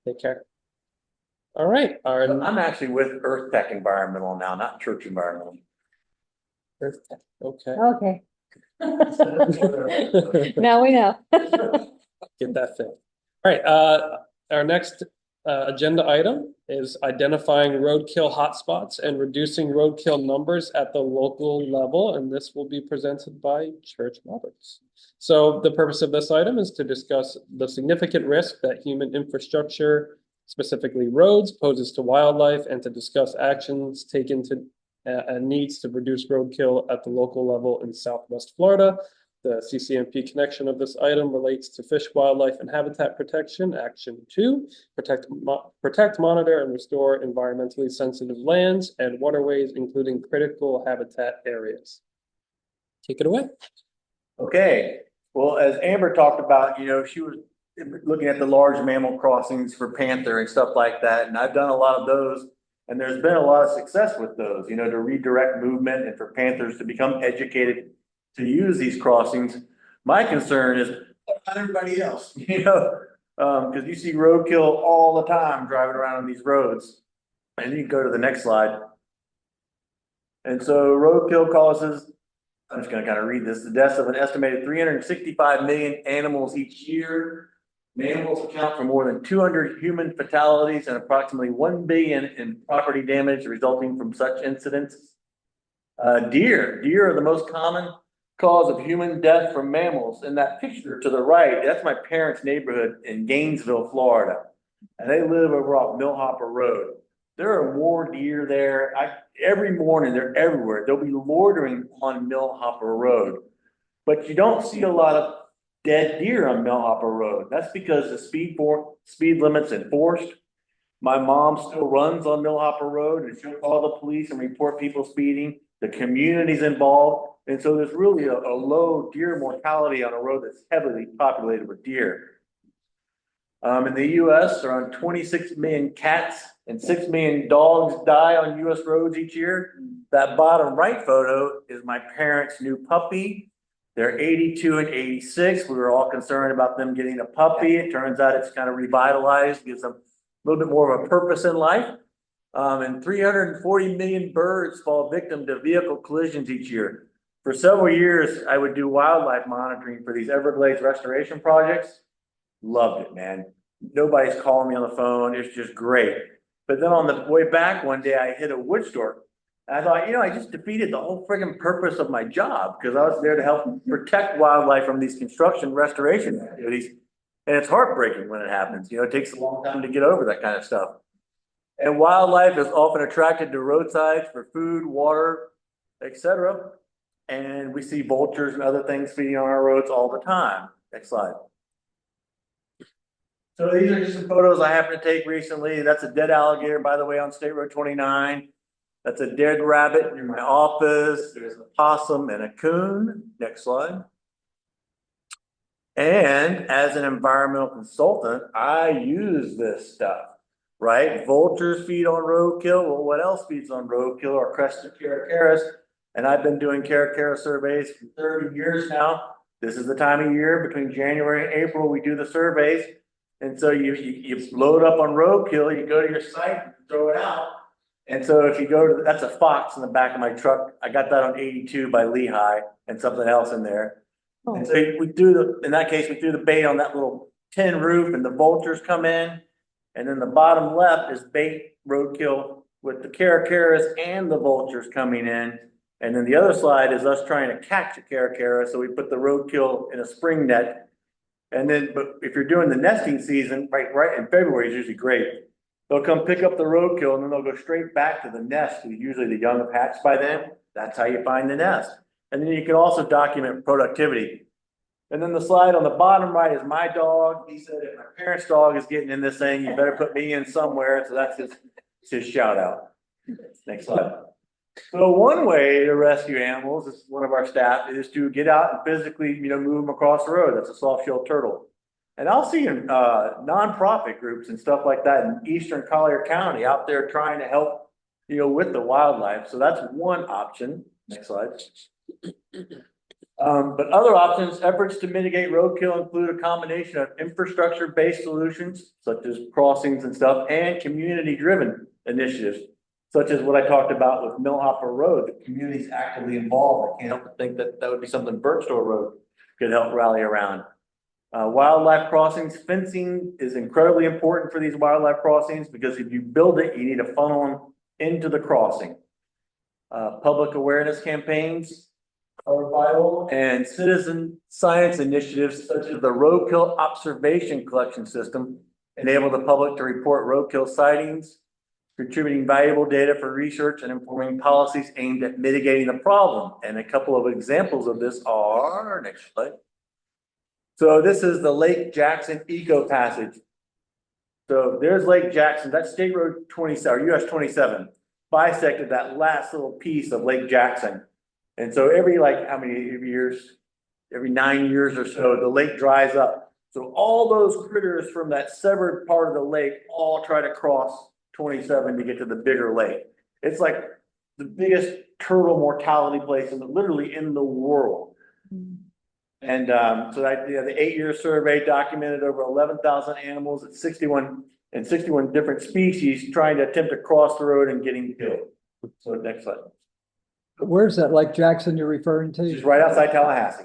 Take care. All right, our I'm actually with Earth Tech Environmental now, not Church Environmental. okay. Okay. Now we know. Get that thing. All right, our next agenda item is identifying roadkill hotspots and reducing roadkill numbers at the local level, and this will be presented by Church Roberts. So the purpose of this item is to discuss the significant risk that human infrastructure, specifically roads, poses to wildlife, and to discuss actions taken to needs to reduce roadkill at the local level in Southwest Florida. The CCMP connection of this item relates to fish, wildlife, and habitat protection. Action 2, protect, monitor, and restore environmentally sensitive lands and waterways, including critical habitat areas. Take it away. Okay, well, as Amber talked about, she was looking at the large mammal crossings for panther and stuff like that, and I've done a lot of those, and there's been a lot of success with those, to redirect movement and for panthers to become educated to use these crossings. My concern is what about everybody else, because you see roadkill all the time driving around on these roads. And you can go to the next slide. And so roadkill causes, I'm just going to kind of read this, the deaths of an estimated 365 million animals each year. Mammals account for more than 200 human fatalities and approximately 1 billion in property damage resulting from such incidents. Deer are the most common cause of human death from mammals. In that picture to the right, that's my parents' neighborhood in Gainesville, Florida. And they live over off Millhopper Road. There are more deer there. Every morning, they're everywhere. They'll be loitering on Millhopper Road. But you don't see a lot of dead deer on Millhopper Road. That's because the speed limit's enforced. My mom still runs on Millhopper Road, and she'll call the police and report people speeding. The community's involved. And so there's really a low deer mortality on a road that's heavily populated with deer. In the US, around 26 million cats and 6 million dogs die on US roads each year. That bottom right photo is my parents' new puppy. They're 82 and 86. We were all concerned about them getting a puppy. It turns out it's kind of revitalized, gives them a little bit more of a purpose in life. And 340 million birds fall victim to vehicle collisions each year. For several years, I would do wildlife monitoring for these Everglades restoration projects. Loved it, man. Nobody's calling me on the phone. It's just great. But then on the way back one day, I hit a wood stork. And I thought, I just defeated the whole friggin' purpose of my job because I was there to help protect wildlife from these construction restoration activities. And it's heartbreaking when it happens. It takes a long time to get over that kind of stuff. And wildlife is often attracted to roadsides for food, water, etc. And we see vultures and other things feeding on our roads all the time. Next slide. So these are just some photos I happened to take recently. That's a dead alligator, by the way, on State Road 29. That's a dead rabbit in my office. There's a possum and a coon. Next slide. And as an environmental consultant, I use this stuff, right? Vultures feed on roadkill. Well, what else feeds on roadkill? Our crested caracaris. And I've been doing caracara surveys for 30 years now. This is the time of year between January and April we do the surveys. And so you load up on roadkill, you go to your site, and throw it out. And so if you go to, that's a fox in the back of my truck. I got that on 82 by Lehigh and something else in there. Oh. And so in that case, we threw the bait on that little tin roof and the vultures come in. And then the bottom left is bait roadkill with the caracaris and the vultures coming in. And then the other slide is us trying to catch a caracara. So we put the roadkill in a spring net. And then, but if you're doing the nesting season, right in February is usually great. They'll come pick up the roadkill and then they'll go straight back to the nest. Usually the young have hatched by then. That's how you find the nest. And then you can also document productivity. And then the slide on the bottom right is my dog. He said, if my parents' dog is getting in this thing, you better put me in somewhere. So that's his shout out. Next slide. So one way to rescue animals, this is one of our staff, is to get out and physically, move them across the road. That's a soft-shelled turtle. And I'll see nonprofit groups and stuff like that in Eastern Collier County out there trying to help, with the wildlife. So that's one option. Next slide. But other options, efforts to mitigate roadkill include a combination of infrastructure-based solutions, such as crossings and stuff, and community-driven initiatives, such as what I talked about with Millhopper Road. The community's actively involved. I can't help but think that that would be something Bird Store Road could help rally around. Wildlife crossings, fencing is incredibly important for these wildlife crossings because if you build it, you need to funnel them into the crossing. Public awareness campaigns are vital, and citizen science initiatives such as the Roadkill Observation Collection System enable the public to report roadkill sightings, contributing valuable data for research and informing policies aimed at mitigating the problem. And a couple of examples of this are, next slide. So this is the Lake Jackson Eco Passage. So there's Lake Jackson, that's State Road 27, or US 27, bisected that last little piece of Lake Jackson. And so every, like, how many years? Every 9 years or so, the lake dries up. So all those critters from that severed part of the lake all try to cross 27 to get to the bigger lake. It's like the biggest turtle mortality place literally in the world. And so that, the 8-year survey documented over 11,000 animals at 61 different species trying to attempt to cross the road and getting killed. So next slide. Where's that Lake Jackson you're referring Just to? right outside Tallahassee.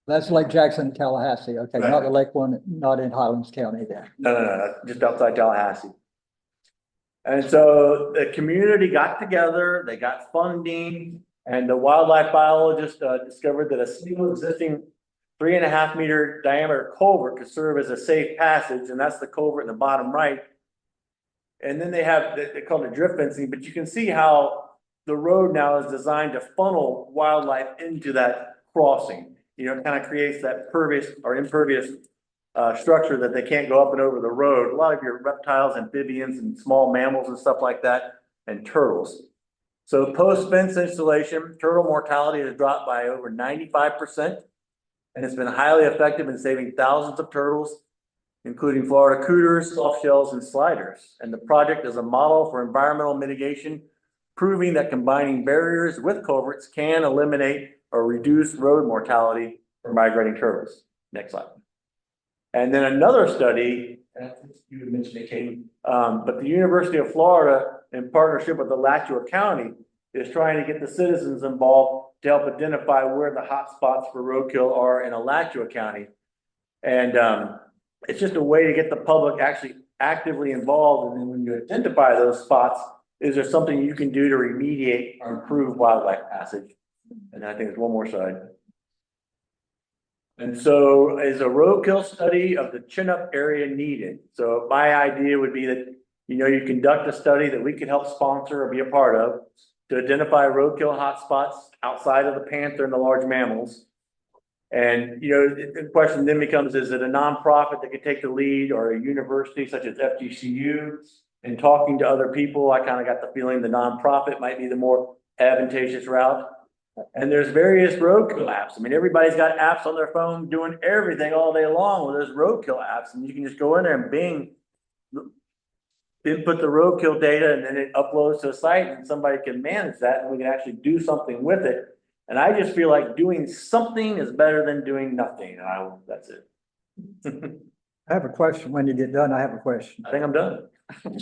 That's Lake Jackson, Tallahassee. Okay, Right. not the lake one, not in Highlands County there. No, just outside Tallahassee. And so the community got together, they got funding, and the wildlife biologist discovered that a single existing 3.5 meter diameter culvert could serve as a safe passage, and that's the culvert in the bottom right. And then they call it drift fencing, but you can see how the road now is designed to funnel wildlife into that crossing. You know, it kind of creates that pervious or impervious structure that they can't go up and over the road. A lot of your reptiles, amphibians, and small mammals and stuff like that, and turtles. So post fence installation, turtle mortality has dropped by over 95%, and it's been highly effective in saving thousands of turtles, including Florida cooters, soft shells, and sliders. And the project is a model for environmental mitigation, proving that combining barriers with culverts can eliminate or reduce road mortality for migrating turtles. Next slide. And then another study, and I think you had mentioned it, Katie, but the University of Florida, in partnership with Alachua County, is trying to get the citizens involved to help identify where the hot spots for roadkill are in Alachua County. And it's just a way to get the public actually actively involved. And then when you identify those spots, is there something you can do to remediate or improve wildlife passage? And I think there's one more slide. And so is a roadkill study of the Chinoop area needed? So my idea would be that, you know, you conduct a study that we could help sponsor or be a part of to identify roadkill hotspots outside of the panther and the large mammals. And, you know, the question then becomes, is it a nonprofit that could take the lead, or a university such as FGCU? And talking to other people, I kind of got the feeling the nonprofit might be the more advantageous route. And there's various roadkill apps. I mean, everybody's got apps on their phone doing everything all day long. Well, there's roadkill apps, and you can just go in there and bing, input the roadkill data, and then it uploads to a site, and somebody can manage that, and we can actually do something with it. And I just feel like doing something is better than doing nothing. That's it. I have a question. When you get done, I have a question. I think I'm done.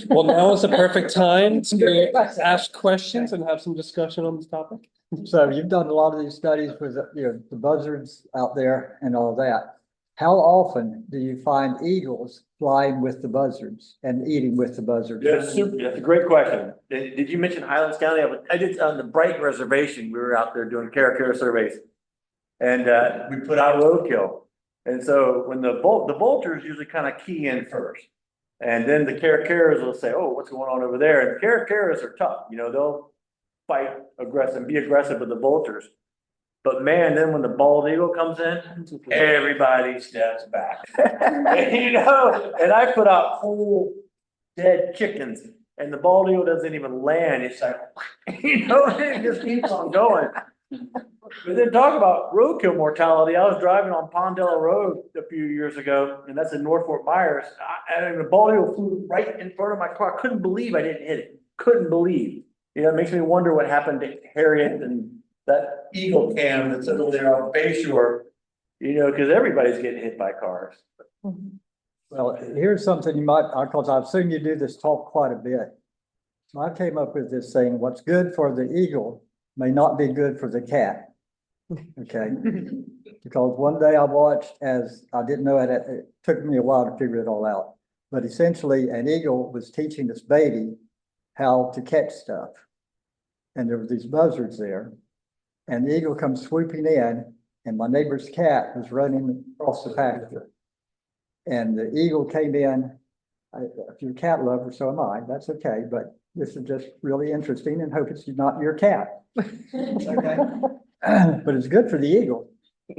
Well, now is the perfect time to ask questions and have some discussion on this topic. So you've done a lot of these studies with, you know, the buzzards out there and all that. How often do you find eagles flying with the buzzards and eating with the buzzards? That's a great question. Did you mention Highlands County? I did on the Brighton Reservation. We were out there doing character surveys, and we put out roadkill. And so when the vultures usually kind of key in first, and then the caracaras will say, "Oh, what's going on over there?" And the caracaras are tough. You know, they'll fight aggressive, be aggressive with the vultures. But man, then when the bald eagle comes in, everybody steps back. You know, and I put out whole dead chickens, and the bald eagle doesn't even land. It's like, you know, it just keeps on going. But then talk about roadkill mortality. I was driving on Pondella Road a few years ago, and that's in North Fort Myers. And the bald eagle flew right in front of my car. I couldn't believe I didn't hit it. Couldn't believe. You know, it makes me wonder what happened to Harriet and that Eagle cam that's over there on Bay Shore, you know, cause everybody's getting hit by cars. Well, here's something you might, because I've seen you do this talk quite a bit. So I came up with this saying, what's good for the eagle may not be good for the cat. Okay? Because one day I watched, as I didn't know it, it took me a while to figure it all out. But essentially, an eagle was teaching this baby how to catch stuff. And there were these buzzards there. And the eagle comes swooping in, and my neighbor's cat was running across the pasture. And the eagle came in. If you're a cat lover, so am I, that's okay, but this is just really interesting and hope it's not your cat. Okay. But it's good for the eagle.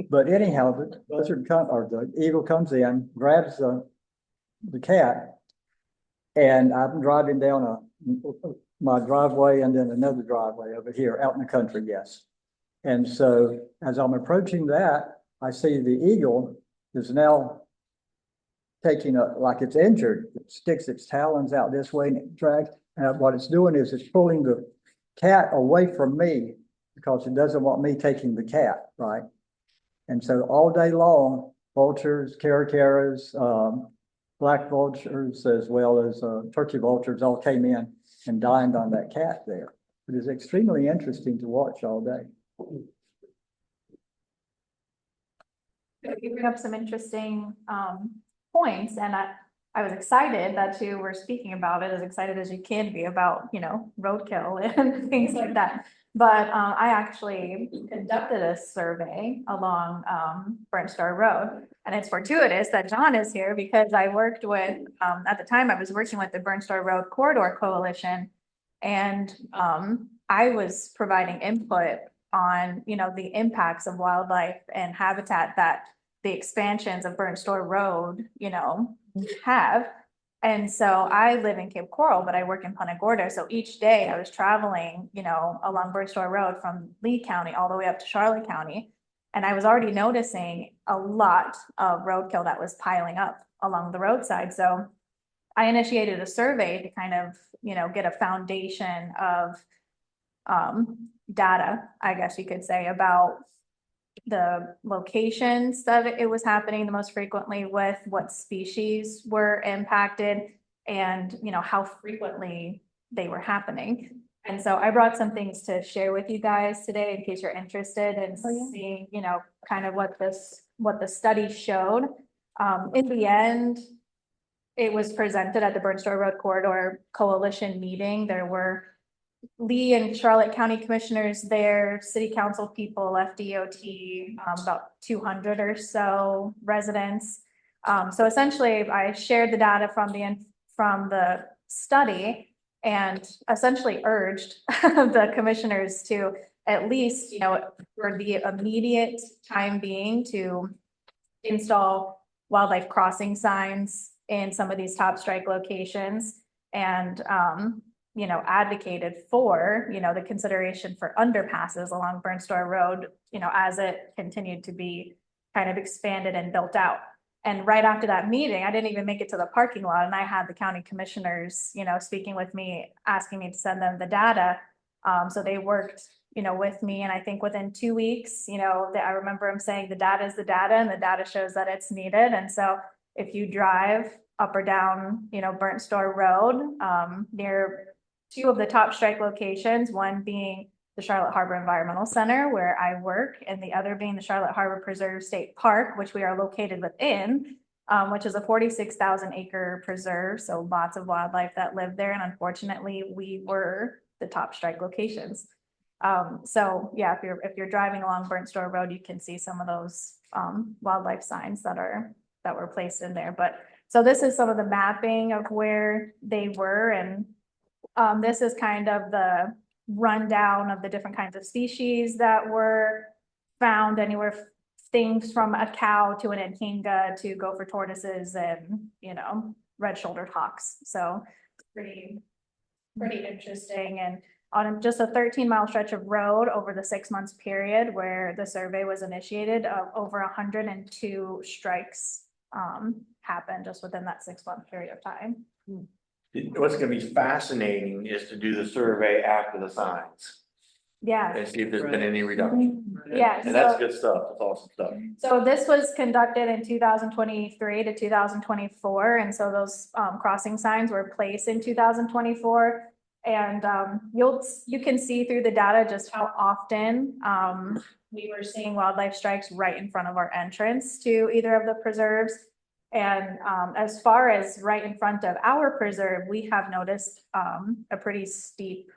But anyhow, the buzzard or the eagle comes in, grabs the cat. And I'm driving down my driveway and then another driveway over here out in the country, yes. And so as I'm approaching that, I see the eagle is now taking like it's injured. It sticks its talons out this way and it drags. And what it's doing is it's pulling the cat away from me because it doesn't want me taking the cat, right? And so all day long, vultures, caracaras, black vultures, as well as turkey vultures all came in and dined on that cat there. It is extremely interesting to watch all day. You bring up some interesting points, and I was excited that you were speaking about it, as excited as you can be about, you know, roadkill and things like that. But I actually conducted a survey along Burnt Star Road, and it's fortuitous that John is here because I worked with, at the time I was working with the Burnt Star Road Corridor Coalition, and I was providing input on, you know, the impacts of wildlife and habitat that the expansions of Burnt Store Road, you know, have. And so I live in Cape Coral, but I work in Punta Gorda. So each day I was traveling, you know, along Burnt Store Road from Lee County all the way up to Charlotte County. And I was already noticing a lot of roadkill that was piling up along the roadside. So I initiated a survey to kind of, you know, get a foundation of data, I guess you could say, about the locations that it was happening the most frequently with, what species were impacted, and, you know, how frequently they were happening. And so I brought some things to share with you guys today in case you're interested in seeing, you know, kind of what the study showed. In the end, it was presented at the Burnt Store Road Corridor Coalition meeting. There were Lee and Charlotte County commissioners there, city council people, FDOT, about 200 or so residents. So essentially I shared the data from the study and essentially urged the commissioners to at least, you know, for the immediate time being, to install wildlife crossing signs in some of these top strike locations, and you know, advocated for, you know, the consideration for underpasses along Burnt Store Road, you know, as it continued to be kind of expanded and built out. And right after that meeting, I didn't even make it to the parking lot, and I had the county commissioners, you know, speaking with me, asking me to send them the data. So they worked, you know, with me, and I think within 2 weeks, you know, I remember them saying the data is the data, and the data shows that it's needed. And so if you drive up or down, you know, Burnt Store Road, near two of the top strike locations, one being the Charlotte Harbor Environmental Center, where I work, and the other being the Charlotte Harbor Preserve State Park, which we are located within, which is a 46,000 acre preserve. So lots of wildlife that live there. And unfortunately, we were the top strike locations. So yeah, if you're driving along Burnt Store Road, you can see some of those wildlife signs that were placed in there. But so this is some of the mapping of where they were, and this is kind of the rundown of the different kinds of species that were found, anywhere things from a cow to an anhinga to gopher tortoises and, you know, red-shouldered hawks. So pretty interesting. And on just a 13-mile stretch of road over the 6 months period where the survey was initiated, over 102 strikes happened just within that 6 month period of time. What's gonna be fascinating is to do the survey after the signs. Yeah, and see if there's been any reduction. yeah. And that's So- good stuff, that's awesome stuff. So this was conducted in 2023 to 2024, and so those crossing signs were placed in 2024. And you can see through the data just how often we were seeing wildlife strikes right in front of our entrance to either of the preserves. And as far as right in front of our preserve, we have noticed a pretty steep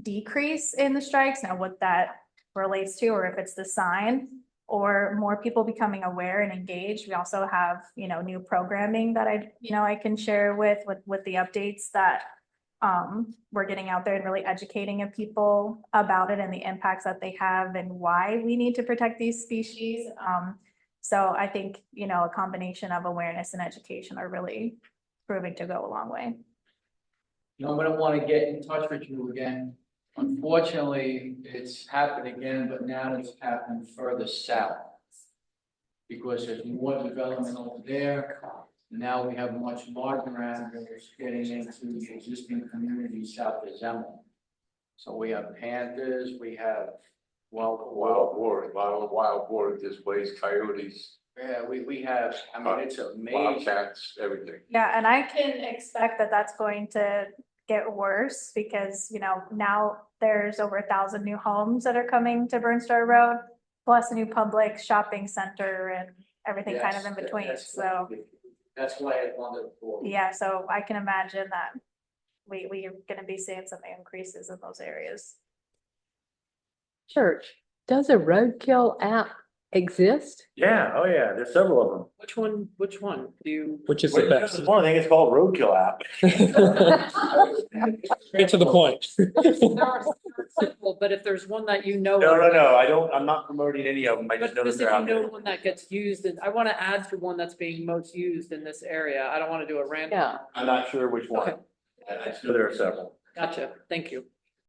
decrease in the strikes. Now, what that relates to, or if it's the sign, or more people becoming aware and engaged. We also have, new programming that I can share with the updates that we're getting out there and really educating of people about it and the impacts that they have and why we need to protect these species. So I think, a combination of awareness and education are really proving to go a long way. I'm gonna wanna get in touch with you again. Unfortunately, it's happened again, but now it's happened further south. Because there's more development over there. Now we have much larger animals getting into the existing community south of Zemel. So we have panthers, we have Wild boar displays, coyotes, yeah, we have, it's amazing. wildcats, everything. Yeah, and I can expect that that's going to get worse because, now there's over 1,000 new homes that are coming to Burnstar Road, plus a new public shopping center and everything kind of in Yes, between, that's- so. That's why I wanted to. Yeah, so I can imagine that we are gonna be seeing some increases in those areas. Church, does a roadkill app exist? Yeah, oh yeah, there's several of them. Which one? Do you? Which is the best? There's one thing, it's called Roadkill app. Straight to the point. Simple, but if there's one that you know. No, I'm not promoting any of them, I just But know that just if they're you out know there. one that gets used, and I want to add to one that's being most used in this area. I don't want to do a random. Yeah, I'm not sure which one. Okay. I just know there are several. gotcha. Thank you.